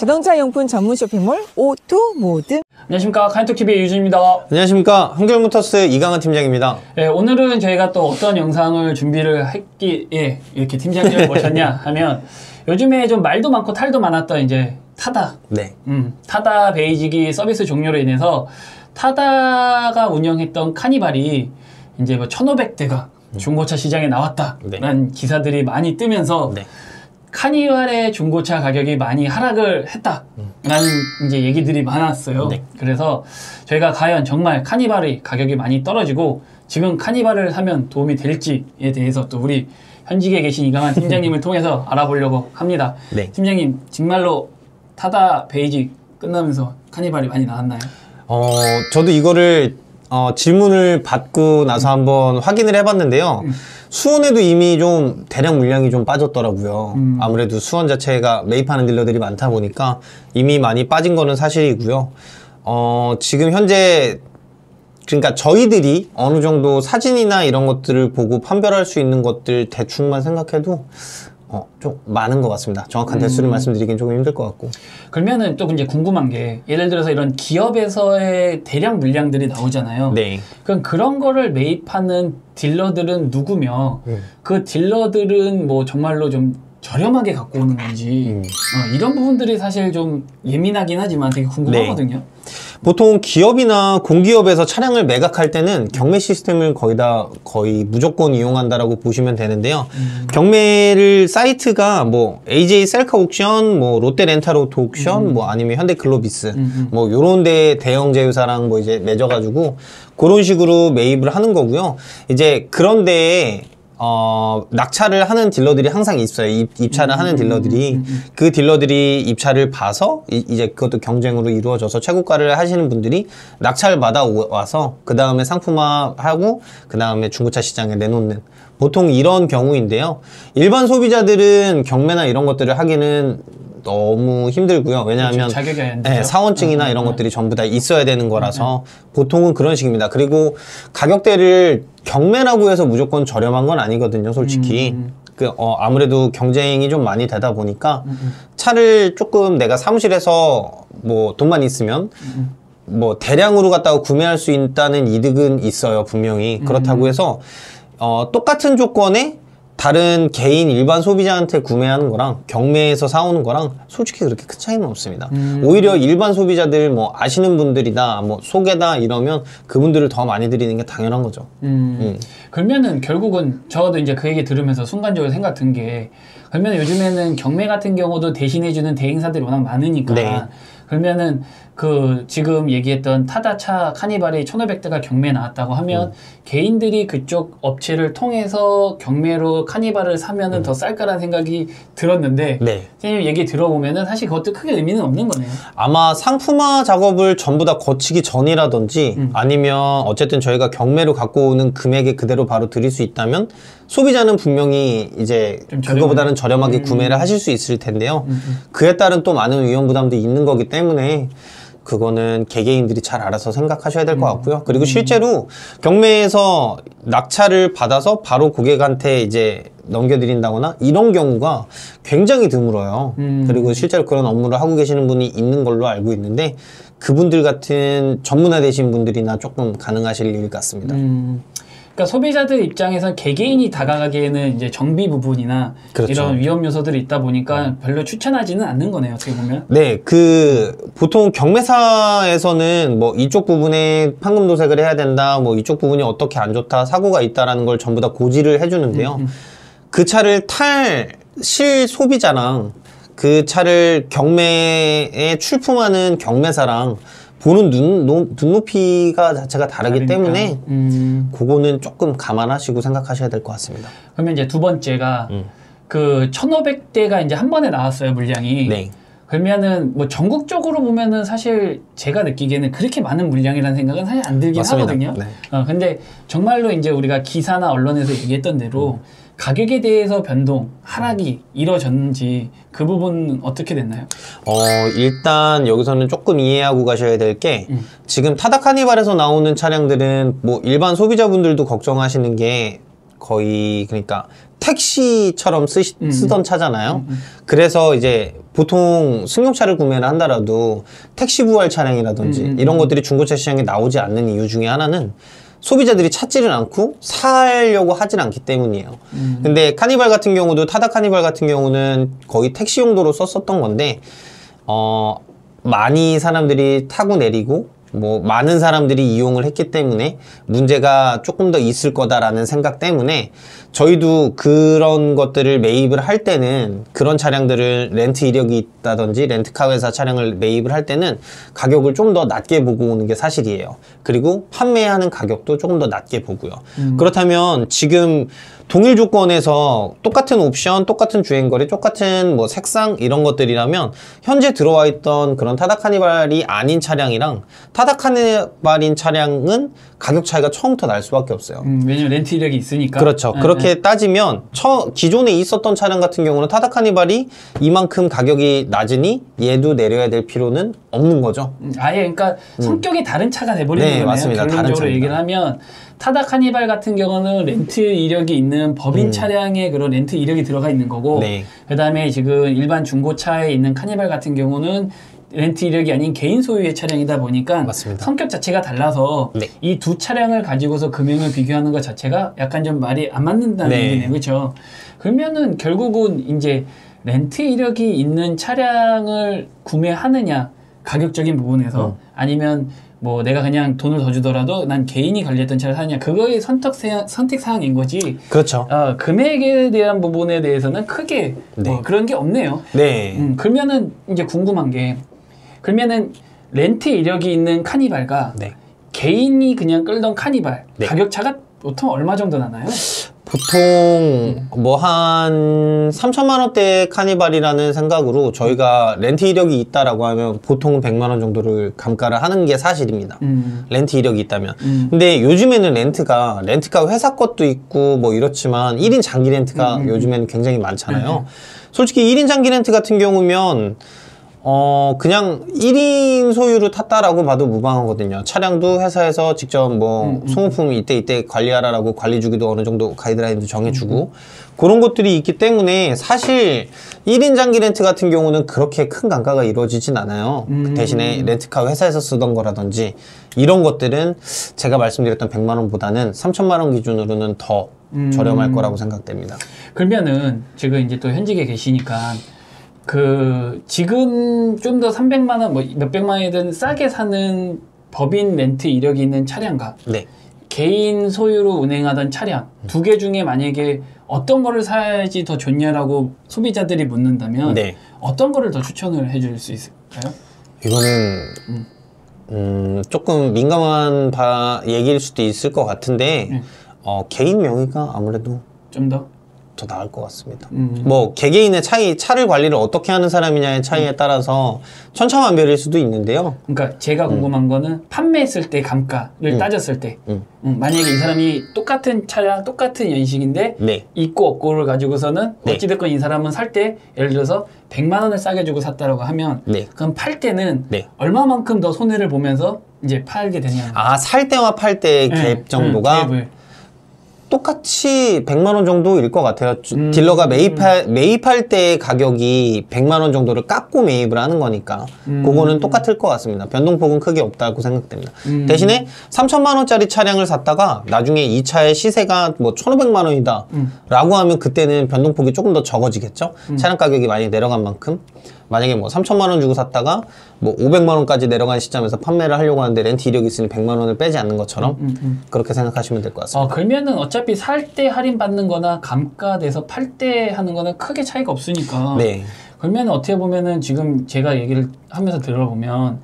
자동차 용품 전문 쇼핑몰 오토모드. 안녕하십니까, 카인톡TV의 유준입니다. 안녕하십니까, 한결모터스 이강은 팀장입니다. 네, 오늘은 저희가 또 어떤 영상을 준비를 했기에 이렇게 팀장님을 모셨냐 하면 요즘에 좀 말도 많고 탈도 많았던 이제 타다. 네. 타다 베이직이 서비스 종료로 인해서 타다가 운영했던 카니발이 이제 뭐 1,500대가 중고차 시장에 나왔다라는 기사들이 많이 뜨면서 카니발의 중고차 가격이 많이 하락을 했다라는 이제 얘기들이 많았어요. 그래서 저희가 과연 정말 카니발의 가격이 많이 떨어지고 지금 카니발을 사면 도움이 될지에 대해서 또 우리 현직에 계신 이강한 팀장님을 통해서 알아보려고 합니다. 팀장님, 정말로 타다 베이직 끝나면서 카니발이 많이 나왔나요? 저도 이거를 질문을 받고 나서 한번 확인을 해봤는데요. 수원에도 이미 좀 대량 물량이 좀 빠졌더라고요. 아무래도 수원 자체가 매입하는 딜러들이 많다 보니까 이미 많이 빠진 거는 사실이고요. 지금 현재 그러니까 저희들이 어느 정도 사진이나 이런 것들을 보고 판별할 수 있는 것들 대충만 생각해도 좀 많은 것 같습니다. 정확한 대수를 말씀드리긴 조금 힘들 것 같고. 그러면은 또 이제 궁금한 게, 예를 들어서 이런 기업에서의 대량 물량들이 나오잖아요. 그럼 그런 거를 매입하는 딜러들은 누구며 그 딜러들은 뭐 정말로 좀 저렴하게 갖고 오는 건지 이런 부분들이 사실 좀 예민하긴 하지만 되게 궁금하거든요. 보통 기업이나 공기업에서 차량을 매각할 때는 경매 시스템을 거의 무조건 이용한다라고 보시면 되는데요. 경매를 사이트가 뭐 AJ 셀카 옥션, 뭐 롯데 렌탈 오토 옥션, 뭐 아니면 현대 글로비스, 뭐 요런 데 대형 제휴사랑 뭐 이제 맺어가지고 그런 식으로 매입을 하는 거고요. 이제 그런 데에 낙차를 하는 딜러들이 항상 있어요. 입차를 하는 딜러들이. 그 딜러들이 입차를 봐서 이제 그것도 경쟁으로 이루어져서 최고가를 하시는 분들이 낙차를 받아와서 그 다음에 상품화하고 그 다음에 중고차 시장에 내놓는, 보통 이런 경우인데요. 일반 소비자들은 경매나 이런 것들을 하기는 너무 힘들고요. 왜냐하면 사원증이나 이런 것들이 전부 다 있어야 되는 거라서 보통은 그런 식입니다. 그리고 가격대를 경매라고 해서 무조건 저렴한 건 아니거든요, 솔직히. 아무래도 경쟁이 좀 많이 되다 보니까 차를 조금 내가 사무실에서 뭐 돈만 있으면 뭐 대량으로 갖다가 구매할 수 있다는 이득은 있어요, 분명히. 그렇다고 해서 똑같은 조건에 다른 개인 일반 소비자한테 구매하는 거랑 경매에서 사오는 거랑 솔직히 그렇게 큰 차이는 없습니다. 오히려 일반 소비자들 뭐 아시는 분들이다, 뭐 소개다 이러면 그분들을 더 많이 드리는 게 당연한 거죠. 그러면은 결국은 저도 이제 그 얘기 들으면서 순간적으로 생각 든 게, 그러면 요즘에는 경매 같은 경우도 대신해주는 대행사들이 워낙 많으니까 그러면은 그 지금 얘기했던 타다차 카니발이 1,500대가 경매에 나왔다고 하면 개인들이 그쪽 업체를 통해서 경매로 카니발을 사면은 더 쌀까라는 생각이 들었는데 선생님 얘기 들어보면은 사실 그것도 크게 의미는 없는 거네요. 아마 상품화 작업을 전부 다 거치기 전이라든지 아니면 어쨌든 저희가 경매로 갖고 오는 금액에 그대로 바로 드릴 수 있다면 소비자는 분명히 이제 그거보다는 저렴하게 구매를 하실 수 있을 텐데요. 그에 따른 또 많은 위험 부담도 있는 거기 때문에 그거는 개개인들이 잘 알아서 생각하셔야 될 것 같고요. 그리고 실제로 경매에서 낙차를 받아서 바로 고객한테 이제 넘겨드린다거나 이런 경우가 굉장히 드물어요. 그리고 실제로 그런 업무를 하고 계시는 분이 있는 걸로 알고 있는데 그분들 같은 전문화되신 분들이나 조금 가능하실 일 같습니다. 그러니까 소비자들 입장에서 개개인이 다가가기에는 이제 정비 부분이나 이런 위험 요소들이 있다 보니까 별로 추천하지는 않는 거네요, 어떻게 보면. 보통 경매사에서는 뭐 이쪽 부분에 판금 도색을 해야 된다, 뭐 이쪽 부분이 어떻게 안 좋다, 사고가 있다라는 걸 전부 다 고지를 해주는데요. 그 차를 탈 실소비자랑 그 차를 경매에 출품하는 경매사랑 보는 눈높이가 자체가 다르기 때문에 그거는 조금 감안하시고 생각하셔야 될 것 같습니다. 그러면 이제 두 번째가 그 1,500대가 이제 한 번에 나왔어요, 물량이. 그러면은 뭐 전국적으로 보면은 사실 제가 느끼기에는 그렇게 많은 물량이라는 생각은 사실 안 들긴 하거든요. 근데 정말로 이제 우리가 기사나 언론에서 얘기했던 대로 가격에 대해서 변동, 하락이 이뤄졌는지 그 부분은 어떻게 됐나요? 일단 여기서는 조금 이해하고 가셔야 될 게 지금 타다 카니발에서 나오는 차량들은 뭐 일반 소비자분들도 걱정하시는 게 거의 그러니까 택시처럼 쓰던 차잖아요. 그래서 이제 보통 승용차를 구매를 한다라도 택시 부활 차량이라든지 이런 것들이 중고차 시장에 나오지 않는 이유 중에 하나는 소비자들이 찾지를 않고 사려고 하질 않기 때문이에요. 근데 카니발 같은 경우도, 타다 카니발 같은 경우는 거의 택시 용도로 썼었던 건데 많이 사람들이 타고 내리고 뭐 많은 사람들이 이용을 했기 때문에 문제가 조금 더 있을 거다라는 생각 때문에 저희도 그런 것들을 매입을 할 때는, 그런 차량들을 렌트 이력이 있다든지 렌트카 회사 차량을 매입을 할 때는 가격을 좀 더 낮게 보고 오는 게 사실이에요. 그리고 판매하는 가격도 조금 더 낮게 보고요. 그렇다면 지금 동일 조건에서 똑같은 옵션, 똑같은 주행거리, 똑같은 뭐 색상 이런 것들이라면 현재 들어와 있던 그런 타다 카니발이 아닌 차량이랑 타다 카니발인 차량은 가격 차이가 처음부터 날 수밖에 없어요. 왜냐면 렌트 이력이 있으니까. 그렇죠. 그렇게 따지면 기존에 있었던 차량 같은 경우는 타다 카니발이 이만큼 가격이 낮으니 얘도 내려야 될 필요는 없는 거죠. 아예 그러니까 성격이 다른 차가 돼버리는 거네요. 맞습니다. 결론적으로 얘기를 하면 타다 카니발 같은 경우는 렌트 이력이 있는 법인 차량에 그런 렌트 이력이 들어가 있는 거고, 그 다음에 지금 일반 중고차에 있는 카니발 같은 경우는 렌트 이력이 아닌 개인 소유의 차량이다 보니까 맞습니다. 성격 자체가 달라서 이 두 차량을 가지고서 금액을 비교하는 것 자체가 약간 좀 말이 안 맞는다는 얘기네요. 그렇죠? 그러면은 결국은 이제 렌트 이력이 있는 차량을 구매하느냐, 가격적인 부분에서, 아니면 뭐 내가 그냥 돈을 더 주더라도 난 개인이 관리했던 차를 사느냐, 그거의 선택 사항인 거지. 그렇죠. 금액에 대한 부분에 대해서는 크게 뭐 그런 게 없네요. 그러면은 이제 궁금한 게, 그러면은 렌트 이력이 있는 카니발과 개인이 그냥 끌던 카니발 가격 차가 보통 얼마 정도 나나요? 보통 뭐 한 3천만 원대 카니발이라는 생각으로 저희가 렌트 이력이 있다라고 하면 보통 100만 원 정도를 감가를 하는 게 사실입니다. 렌트 이력이 있다면. 근데 요즘에는 렌트가 회사 것도 있고 뭐 이렇지만 1인 장기 렌트가 요즘에는 굉장히 많잖아요. 솔직히 1인 장기 렌트 같은 경우면 그냥 1인 소유로 탔다라고 봐도 무방하거든요. 차량도 회사에서 직접 뭐 소모품 이때 관리하라라고 관리 주기도 어느 정도 가이드라인도 정해주고 그런 것들이 있기 때문에 사실 1인 장기 렌트 같은 경우는 그렇게 큰 감가가 이루어지진 않아요. 그 대신에 렌트카 회사에서 쓰던 거라든지 이런 것들은 제가 말씀드렸던 100만 원보다는 3천만 원 기준으로는 더 저렴할 거라고 생각됩니다. 그러면은 지금 이제 또 현직에 계시니까 지금 좀 더 300만 원, 뭐 몇백만 원이든 싸게 사는 법인 렌트 이력이 있는 차량과 개인 소유로 운행하던 차량 두 개 중에 만약에 어떤 거를 사야지 더 좋냐라고 소비자들이 묻는다면 어떤 거를 더 추천을 해줄 수 있을까요? 이거는 조금 민감한 얘기일 수도 있을 것 같은데 개인 명의가 아무래도 좀 더 나을 것 같습니다. 뭐 개개인의 차를 관리를 어떻게 하는 사람이냐의 차이에 따라서 천차만별일 수도 있는데요. 그러니까 제가 궁금한 거는 판매했을 때 감가를 따졌을 때 만약에 이 사람이 똑같은 차량 똑같은 연식인데 있고 없고를 가지고서는 어찌됐건 이 사람은 살 때 예를 들어서 100만 원을 싸게 주고 샀다라고 하면 그럼 팔 때는 얼마만큼 더 손해를 보면서 이제 팔게 되냐. 살 때와 팔 때의 갭 정도가 똑같이 100만 원 정도일 것 같아요. 딜러가 매입할 때 가격이 100만 원 정도를 깎고 매입을 하는 거니까 그거는 똑같을 것 같습니다. 변동폭은 크게 없다고 생각됩니다. 대신에 3천만 원짜리 차량을 샀다가 나중에 이 차의 시세가 뭐 1,500만 원이다 라고 하면 그때는 변동폭이 조금 더 적어지겠죠. 차량 가격이 많이 내려간 만큼. 만약에 뭐 3천만 원 주고 샀다가 뭐 500만 원까지 내려간 시점에서 판매를 하려고 하는데 렌트 이력이 있으니 100만 원을 빼지 않는 것처럼 그렇게 생각하시면 될 것 같습니다. 그러면은 어차피 살 때 할인 받는 거나 감가돼서 팔 때 하는 거는 크게 차이가 없으니까. 그러면 어떻게 보면은 지금 제가 얘기를 하면서 들어보면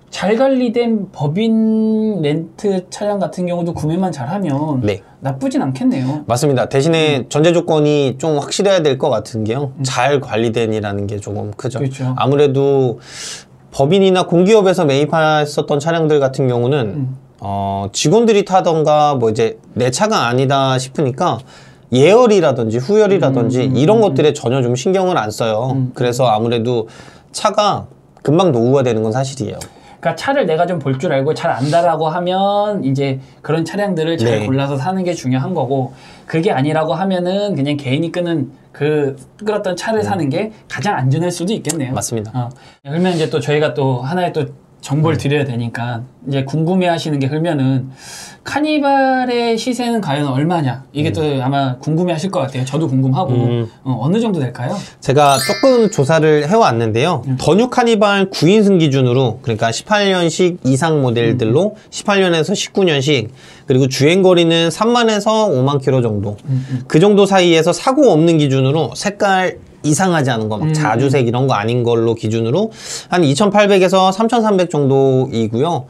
잘 관리된 법인 렌트 차량 같은 경우도 구매만 잘하면 나쁘진 않겠네요. 맞습니다. 대신에 전제 조건이 좀 확실해야 될 것 같은 게요. 잘 관리된이라는 게 조금 크죠. 아무래도 법인이나 공기업에서 매입했었던 차량들 같은 경우는 직원들이 타던가 뭐 이제 내 차가 아니다 싶으니까 예열이라든지 후열이라든지 이런 것들에 전혀 좀 신경을 안 써요. 그래서 아무래도 차가 금방 노후화 되는 건 사실이에요. 그러니까 차를 내가 좀 볼 줄 알고 잘 안다라고 하면 이제 그런 차량들을 잘 네. 골라서 사는 게 중요한 거고, 그게 아니라고 하면은 그냥 개인이 끌었던 차를 사는 게 가장 안전할 수도 있겠네요. 맞습니다. 그러면 이제 또 저희가 또 하나의 또 정보를 드려야 되니까 이제 궁금해 하시는 게, 그러면은 카니발의 시세는 과연 얼마냐, 이게 또 아마 궁금해 하실 것 같아요. 저도 궁금하고. 어느 정도 될까요? 제가 조금 조사를 해왔는데요. 더 뉴 카니발 9인승 기준으로, 그러니까 18년식 이상 모델들로 18년에서 19년식, 그리고 주행거리는 3만에서 5만 킬로 정도. 그 정도 사이에서 사고 없는 기준으로, 색깔 이상하지 않은 거, 막 자주색 이런 거 아닌 걸로 기준으로 한 2,800에서 3,300 정도이고요.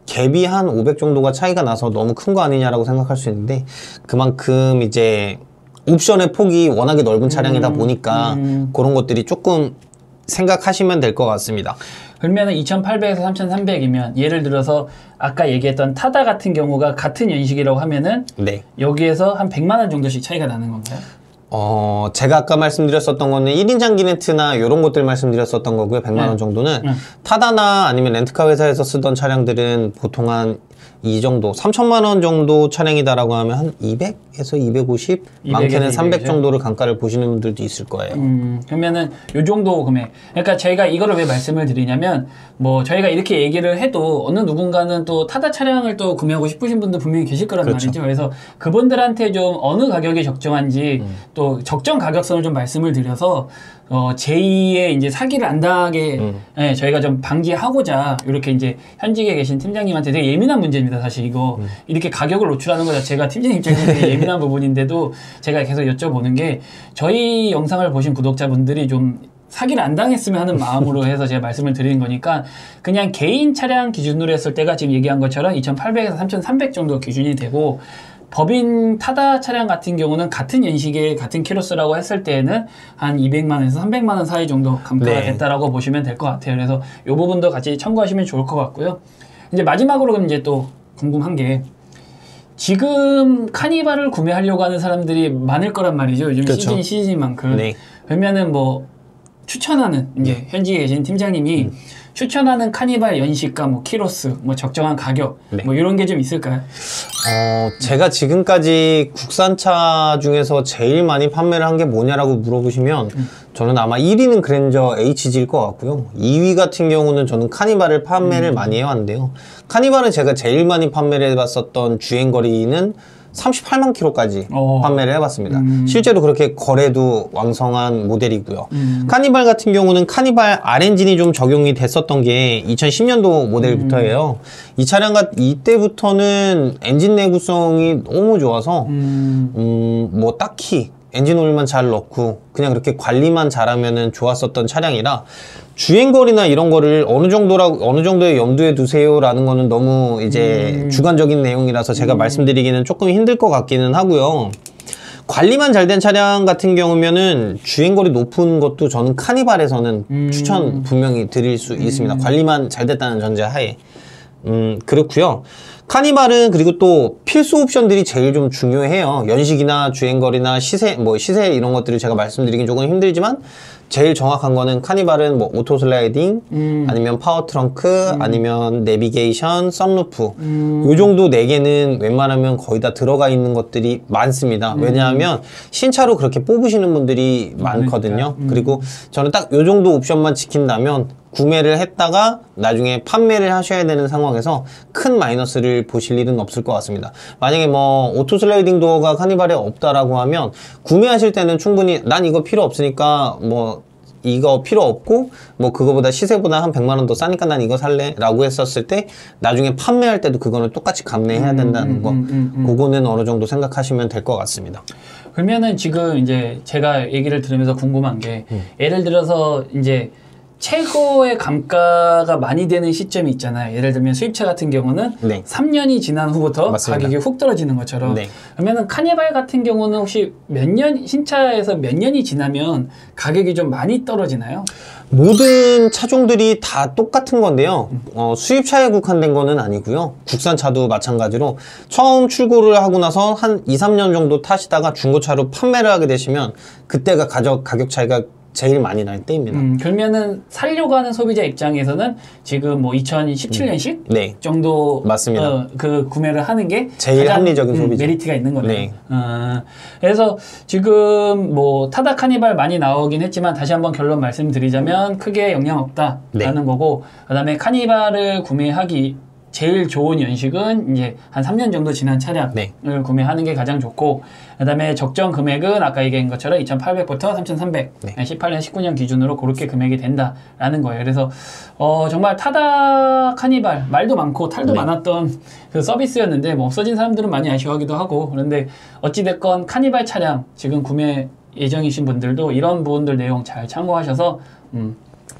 갭이 한 500 정도가 차이가 나서 너무 큰 거 아니냐라고 생각할 수 있는데, 그만큼 이제 옵션의 폭이 워낙에 넓은 차량이다 보니까 그런 것들이 조금 생각하시면 될 것 같습니다. 그러면 2,800에서 3,300이면, 예를 들어서 아까 얘기했던 타다 같은 경우가 같은 연식이라고 하면은 네. 여기에서 한 100만 원 정도씩 차이가 나는 건가요? 제가 아까 말씀드렸었던 거는 1인 장기네트나 이런 것들 말씀드렸었던 거고요. 100만 원 정도는. 타다나 아니면 렌트카 회사에서 쓰던 차량들은 보통 한 이 정도, 3천만 원 정도 차량이다라고 하면 한 200에서 250, 많게는 300 200이죠. 정도를 단가를 보시는 분들도 있을 거예요. 그러면은 요 정도 금액. 그러니까 저희가 이거를 왜 말씀을 드리냐면, 뭐 저희가 이렇게 얘기를 해도 어느 누군가는 또 타다 차량을 또 구매하고 싶으신 분들 분명히 계실 거란 그렇죠. 말이죠. 그래서 그분들한테 좀 어느 가격이 적정한지 또 적정 가격선을 좀 말씀을 드려서 제2의 이제 사기를 안 당하게 저희가 좀 방지하고자 이렇게 이제 현직에 계신 팀장님한테 되게 예민한 문제입니다. 사실 이거 이렇게 가격을 노출하는 거 자체가 팀장님 입장에서 되게 예민한 부분인데도 제가 계속 여쭤보는 게, 저희 영상을 보신 구독자분들이 좀 사기를 안 당했으면 하는 마음으로 해서 제가 말씀을 드리는 거니까, 그냥 개인 차량 기준으로 했을 때가 지금 얘기한 것처럼 2,800에서 3,300 정도 기준이 되고, 법인 타다 차량 같은 경우는 같은 연식의 같은 키로수라고 했을 때에는 한 200만 원에서 300만 원 사이 정도 감가가 네. 됐다라고 보시면 될 것 같아요. 그래서 이 부분도 같이 참고하시면 좋을 것 같고요. 이제 마지막으로 그럼 이제 또 궁금한 게, 지금 카니발을 구매하려고 하는 사람들이 많을 거란 말이죠. 요즘 그렇죠. 시즌만큼. 네. 그러면은 뭐 추천하는, 이제 현직에 계신 팀장님이 추천하는 카니발 연식과 뭐 키로수, 뭐 적정한 가격, 네. 뭐 이런 게 좀 있을까요? 제가 지금까지 국산차 중에서 제일 많이 판매를 한 게 뭐냐라고 물어보시면 저는 아마 1위는 그랜저 HG일 것 같고요. 2위 같은 경우는 저는 카니발을 판매를 많이 해왔는데요. 카니발은 제가 제일 많이 판매를 해봤었던 주행거리는 38만 킬로까지 판매를 해봤습니다. 실제로 그렇게 거래도 왕성한 모델이고요. 카니발 같은 경우는 카니발 R엔진이 좀 적용이 됐었던 게 2010년도 모델부터예요. 이 차량가 이때부터는 엔진 내구성이 너무 좋아서 뭐 딱히 엔진 오일만 잘 넣고 그냥 그렇게 관리만 잘하면은 좋았었던 차량이라, 주행거리나 이런 거를 어느 정도의 염두에 두세요라는 거는 너무 이제 주관적인 내용이라서 제가 말씀드리기는 조금 힘들 것 같기는 하고요. 관리만 잘 된 차량 같은 경우면은 주행거리 높은 것도 저는 카니발에서는 추천 분명히 드릴 수 있습니다. 관리만 잘 됐다는 전제하에. 그렇고요. 카니발은 그리고 또 필수 옵션들이 제일 좀 중요해요. 연식이나 주행거리나 시세 이런 것들을 제가 말씀드리긴 조금 힘들지만, 제일 정확한 거는 카니발은 뭐 오토 슬라이딩, 아니면 파워 트렁크, 아니면 내비게이션, 썬루프, 요 정도 4개는 웬만하면 거의 다 들어가 있는 것들이 많습니다. 왜냐하면 신차로 그렇게 뽑으시는 분들이 많거든요. 그리고 저는 딱 요 정도 옵션만 지킨다면 구매를 했다가 나중에 판매를 하셔야 되는 상황에서 큰 마이너스를 보실 일은 없을 것 같습니다. 만약에 뭐 오토 슬라이딩 도어가 카니발에 없다라고 하면 구매하실 때는 충분히 난 이거 필요 없으니까 뭐 이거 필요 없고 뭐 그거보다 시세보다 한 100만 원 더 싸니까 난 이거 살래 라고 했었을 때 나중에 판매할 때도 그거는 똑같이 감내해야 된다는 거, 그거는 어느 정도 생각하시면 될 것 같습니다. 그러면은 지금 이제 제가 얘기를 들으면서 궁금한 게, 예를 들어서 이제 최고의 감가가 많이 되는 시점이 있잖아요. 예를 들면 수입차 같은 경우는 네. 3년이 지난 후부터 맞습니다. 가격이 훅 떨어지는 것처럼. 네. 그러면은 카니발 같은 경우는 혹시 신차에서 몇 년이 지나면 가격이 좀 많이 떨어지나요? 모든 차종들이 다 똑같은 건데요. 수입차에 국한된 거는 아니고요. 국산차도 마찬가지로 처음 출고를 하고 나서 한 2, 3년 정도 타시다가 중고차로 판매를 하게 되시면 그때가 가격 차이가 제일 많이 날 때입니다. 그러면은 살려고 하는 소비자 입장에서는 지금 뭐 2017년식 네. 정도 맞습니다. 그 구매를 하는 게 제일 가장, 합리적인 소비죠. 메리트가 있는 거네요. 네. 그래서 지금 뭐 타다 카니발 많이 나오긴 했지만 다시 한번 결론 말씀드리자면 크게 영향 없다라는 네. 거고, 그다음에 카니발을 구매하기 제일 좋은 연식은 이제 한 3년 정도 지난 차량을 네. 구매하는 게 가장 좋고, 그다음에 적정 금액은 아까 얘기한 것처럼 2,800부터 3,300, 네. 18년, 19년 기준으로 그렇게 금액이 된다라는 거예요. 그래서 정말 타다 카니발 말도 많고 탈도 네. 많았던 그 서비스였는데 뭐 없어진 사람들은 많이 아쉬워하기도 하고, 그런데 어찌됐건 카니발 차량 지금 구매 예정이신 분들도 이런 부분들 내용 잘 참고하셔서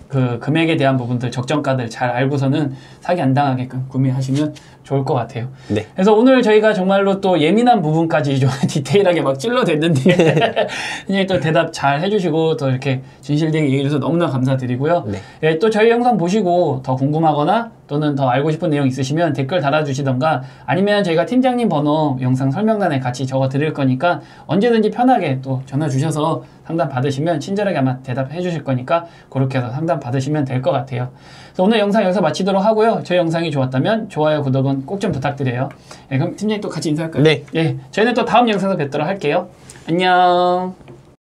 그 금액에 대한 부분들 적정가들 잘 알고서는 사기 안 당하게끔 구매하시면 좋을 것 같아요. 네. 그래서 오늘 저희가 정말로 또 예민한 부분까지 좀 디테일하게 막 찔러댔는데 굉장히 또 대답 잘 해주시고 또 이렇게 진실되게 얘기해주셔서 너무나 감사드리고요. 네. 예, 또 저희 영상 보시고 더 궁금하거나 또는 더 알고 싶은 내용 있으시면 댓글 달아주시던가, 아니면 저희가 팀장님 번호 영상 설명란에 같이 적어 드릴 거니까 언제든지 편하게 또 전화 주셔서 상담 받으시면 친절하게 아마 대답해 주실 거니까 그렇게 해서 상담 받으시면 될 것 같아요. 그래서 오늘 영상 여기서 마치도록 하고요. 저희 영상이 좋았다면 좋아요, 구독은 꼭 좀 부탁드려요. 예, 그럼 팀장님 또 같이 인사할까요? 네. 예, 저희는 또 다음 영상에서 뵙도록 할게요. 안녕.